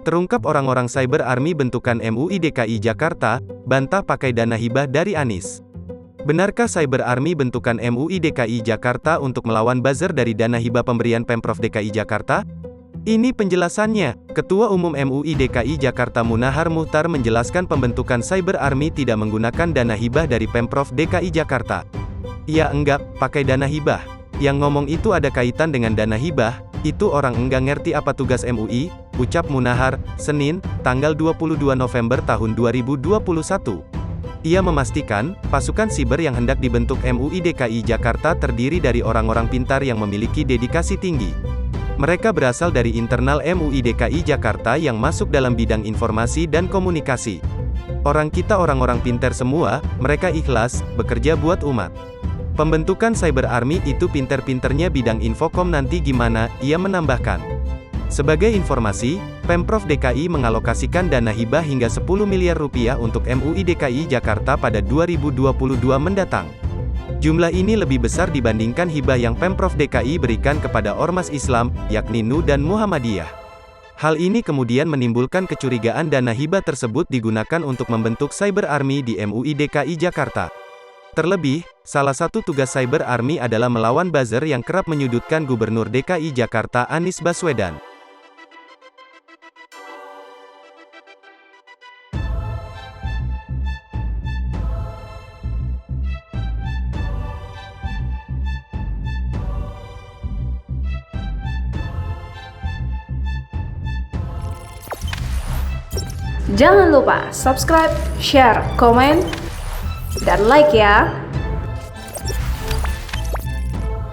Terungkap orang-orang Cyber Army bentukan MUI DKI Jakarta, bantah pakai dana hibah dari Anies. Benarkah Cyber Army bentukan MUI DKI Jakarta untuk melawan buzzer dari dana hibah pemberian Pemprov DKI Jakarta? Ini penjelasannya. Ketua Umum MUI DKI Jakarta Munahar Muhtar menjelaskan pembentukan Cyber Army tidak menggunakan dana hibah dari Pemprov DKI Jakarta. Ya enggak, pakai dana hibah. Yang ngomong itu ada kaitan dengan dana hibah, itu orang enggak ngerti apa tugas MUI, ucap Munahar, Senin, tanggal 22 November tahun 2021. Ia memastikan, pasukan siber yang hendak dibentuk MUI DKI Jakarta terdiri dari orang-orang pintar yang memiliki dedikasi tinggi. Mereka berasal dari internal MUI DKI Jakarta yang masuk dalam bidang informasi dan komunikasi. Orang kita orang-orang pintar semua, mereka ikhlas, bekerja buat umat. Pembentukan Cyber Army itu pinter-pinternya bidang Infocom nanti gimana, ia menambahkan. Sebagai informasi, Pemprov DKI mengalokasikan dana hibah hingga 10 miliar rupiah untuk MUI DKI Jakarta pada 2022 mendatang. Jumlah ini lebih besar dibandingkan hibah yang Pemprov DKI berikan kepada ormas Islam, yakni NU dan Muhammadiyah. Hal ini kemudian menimbulkan kecurigaan dana hibah tersebut digunakan untuk membentuk Cyber Army di MUI DKI Jakarta. Terlebih, salah satu tugas Cyber Army adalah melawan buzzer yang kerap menyudutkan Gubernur DKI Jakarta Anies Baswedan. Jangan lupa subscribe, share, komen, dan like ya.